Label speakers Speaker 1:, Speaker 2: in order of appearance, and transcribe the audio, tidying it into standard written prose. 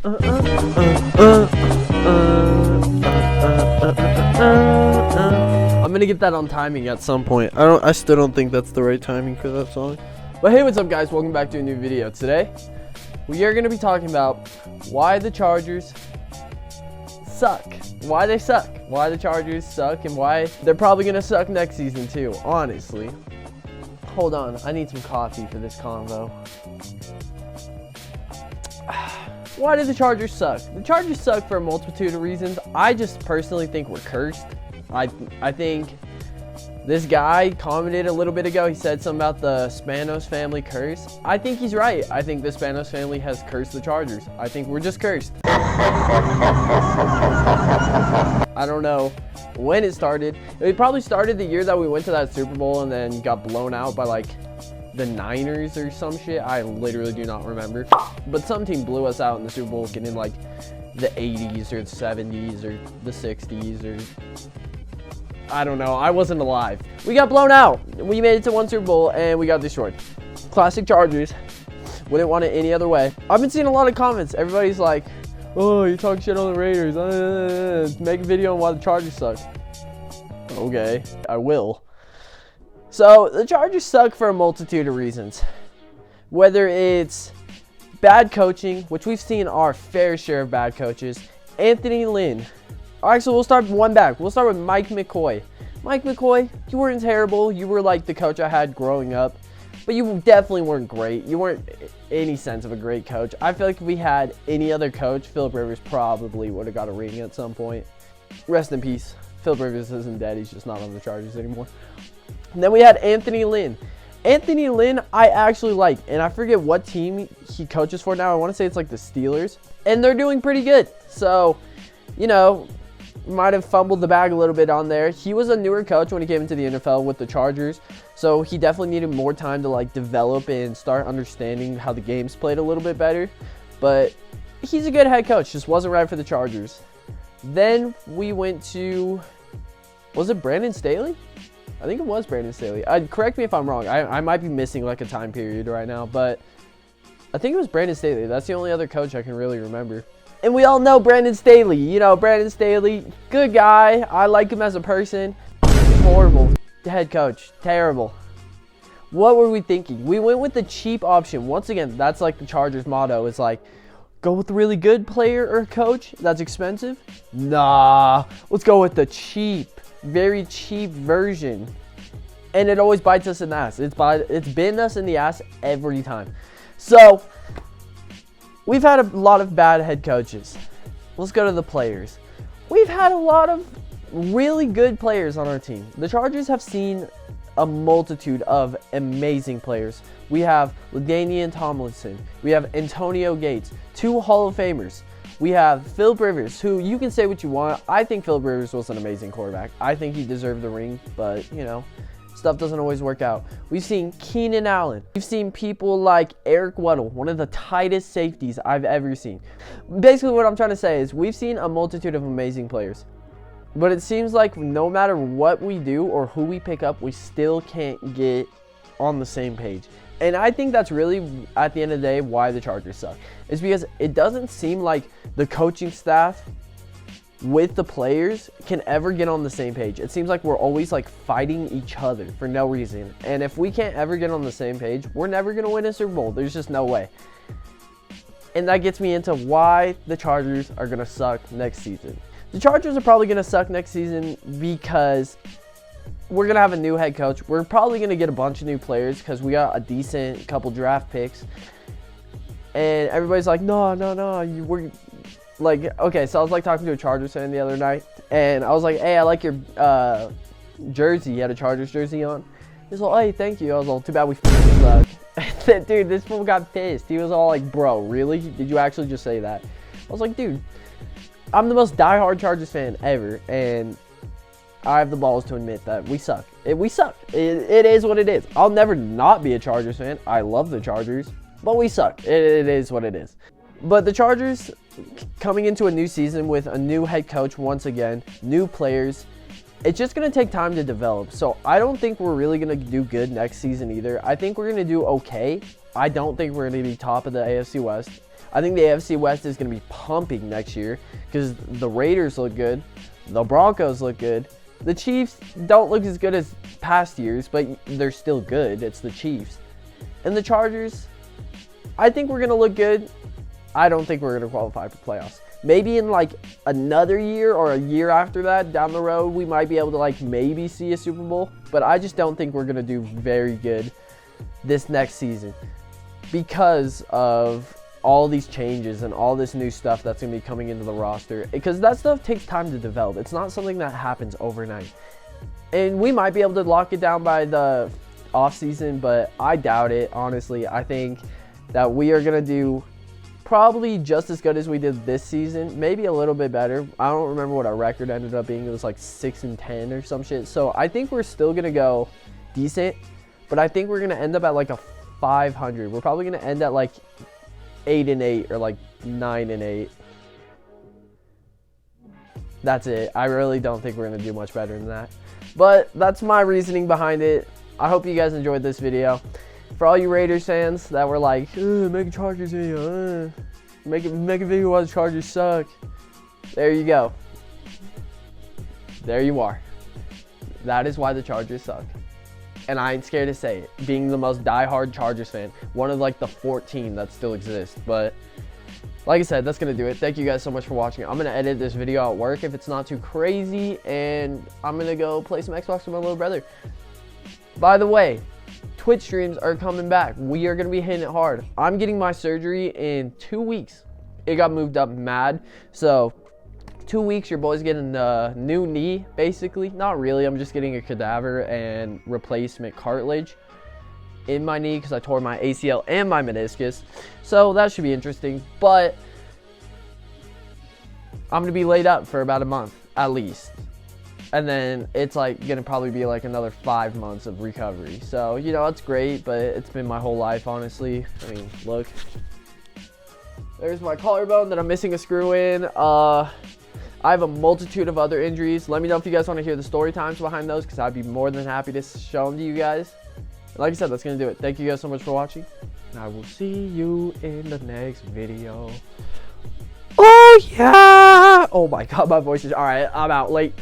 Speaker 1: I'm gonna get that on timing at some point. I still don't think that's the right timing for that song. But hey, what's up guys? Welcome back to a new video. Today, we are gonna be talking about why the Chargers suck. Why they suck. Why the Chargers suck and why they're probably gonna suck next season too, honestly. Hold on, I need some coffee for this convo. Why do the Chargers suck? The Chargers suck for a multitude of reasons. I just personally think we're cursed. I think this guy commented a little bit ago. He said something about the Spanos family curse. I think he's right. I think the Spanos family has cursed the Chargers. I think we're just cursed. I don't know when it started. It probably started the year that we went to that Super Bowl and then got blown out by like the Niners or some shit. I literally do not remember. But some team blew us out in the Super Bowl getting like the 80s or the 70s or the 60s or I don't know. I wasn't alive. We got blown out. We made it to one Super Bowl and we got destroyed. Classic Chargers. Wouldn't want it any other way. I've been seeing a lot of comments. Everybody's like, oh, you talk shit on the Raiders. Make a video on why the Chargers suck. Okay, I will. So, the Chargers suck for a multitude of reasons. Whether it's bad coaching, which we've seen our fair share of bad coaches. Anthony Lynn. Alright, so we'll start one back. We'll start with Mike McCoy. Mike McCoy, you weren't terrible. You were like the coach I had growing up. But you definitely weren't great. You weren't any sense of a great coach. I feel like if we had any other coach, Philip Rivers probably would have got a ring at some point. Rest in peace. Philip Rivers isn't dead. He's just not on the Chargers anymore. And then we had Anthony Lynn. Anthony Lynn, I actually like. And I forget what team he coaches for now. I want to say it's like the Steelers. And they're doing pretty good. So, you know, might have fumbled the bag a little bit on there. He was a newer coach when he came into the NFL with the Chargers. So he definitely needed more time to like develop and start understanding how the game's played a little bit better. But he's a good head coach. Just wasn't right for the Chargers. Then we went to, was it Brandon Staley? I think it was Brandon Staley. Correct me if I'm wrong. I might be missing like a time period right now, but I think it was Brandon Staley. That's the only other coach I can really remember. And we all know Brandon Staley. You know, Brandon Staley, good guy. I like him as a person. Horrible head coach. Terrible. What were we thinking? We went with the cheap option. Once again, that's like the Chargers motto. It's like, go with a really good player or coach that's expensive? Nah. Let's go with the cheap. Very cheap version, and it always bites us in the ass. It's bitten us in the ass every time. So we've had a lot of bad head coaches. Let's go to the players. We've had a lot of really good players on our team. The Chargers have seen a multitude of amazing players. We have LaDainian Tomlinson. We have Antonio Gates, 2 Hall of Famers. We have Philip Rivers, who you can say what you want. I think Philip Rivers was an amazing quarterback. I think he deserved the ring, but, you know, stuff doesn't always work out. We've seen Keenan Allen. We've seen people like Eric Weddle, one of the tightest safeties I've ever seen. Basically, what I'm trying to say is we've seen a multitude of amazing players. But it seems like no matter what we do or who we pick up, we still can't get on the same page. And I think that's really, at the end of the day, why the Chargers suck. Is because it doesn't seem like the coaching staff with the players can ever get on the same page. It seems like we're always like fighting each other for no reason. And if we can't ever get on the same page, we're never going to win a Super Bowl. There's just no way. And that gets me into why the Chargers are going to suck next season. The Chargers are probably going to suck next season because we're going to have a new head coach. We're probably going to get a bunch of new players because we got a decent couple draft picks. And everybody's like, no. We're like, okay, so I was like talking to a Chargers fan the other night. And I was like, hey, I like your jersey. He had a Chargers jersey on. He's like, hey, thank you. I was like, too bad we suck. Dude, this fool got pissed. He was all like, bro, really? Did you actually just say that? I was like, dude, I'm the most diehard Chargers fan ever. And I have the balls to admit that we suck. We suck. It is what it is. I'll never not be a Chargers fan. I love the Chargers, but we suck. It is what it is. But the Chargers coming into a new season with a new head coach once again, new players, it's just going to take time to develop. So I don't think we're really going to do good next season either. I think we're going to do okay. I don't think we're going to be top of the AFC West. I think the AFC West is going to be pumping next year because the Raiders look good. The Broncos look good. The Chiefs don't look as good as past years, but they're still good. It's the Chiefs. And the Chargers, I think we're going to look good. I don't think we're going to qualify for playoffs. Maybe in like another year or a year after that down the road, we might be able to like maybe see a Super Bowl. But I just don't think we're going to do very good this next season because of all these changes and all this new stuff that's going to be coming into the roster, because that stuff takes time to develop. It's not something that happens overnight. And we might be able to lock it down by the offseason, but I doubt it, honestly. I think that we are going to do probably just as good as we did this season, maybe a little bit better. I don't remember what our record ended up being. It was like 6-10 or some shit. So I think we're still going to go decent, but I think we're going to end up at like a 500. We're probably going to end at like 8-8 or like 9-8. That's it. I really don't think we're going to do much better than that. But that's my reasoning behind it. I hope you guys enjoyed this video. For all you Raiders fans that were like, make a Chargers video, make a video why the Chargers suck. There you go. There you are. That is why the Chargers suck. And I ain't scared to say it. Being the most diehard Chargers fan, one of like the 14 that still exist. But like I said, that's going to do it. Thank you guys so much for watching. I'm going to edit this video at work if it's not too crazy. And I'm going to go play some Xbox with my little brother. By the way, Twitch streams are coming back. We are going to be hitting it hard. I'm getting my surgery in 2 weeks. It got moved up mad. So 2 weeks, your boy's getting a new knee, basically. Not really. I'm just getting a cadaver and replacement cartilage in my knee because I tore my ACL and my meniscus. So that should be interesting. But I'm going to be laid up for about a month at least. And then it's like going to probably be like another 5 months of recovery. So, you know, it's great, but it's been my whole life, honestly. I mean, look. There's my collarbone that I'm missing a screw in. I have a multitude of other injuries. Let me know if you guys want to hear the story times behind those, because I'd be more than happy to show them to you guys. And like I said, that's going to do it. Thank you guys so much for watching. And I will see you in the next video. Oh, yeah. Oh, my God. My voice is... All right. I'm out. Late.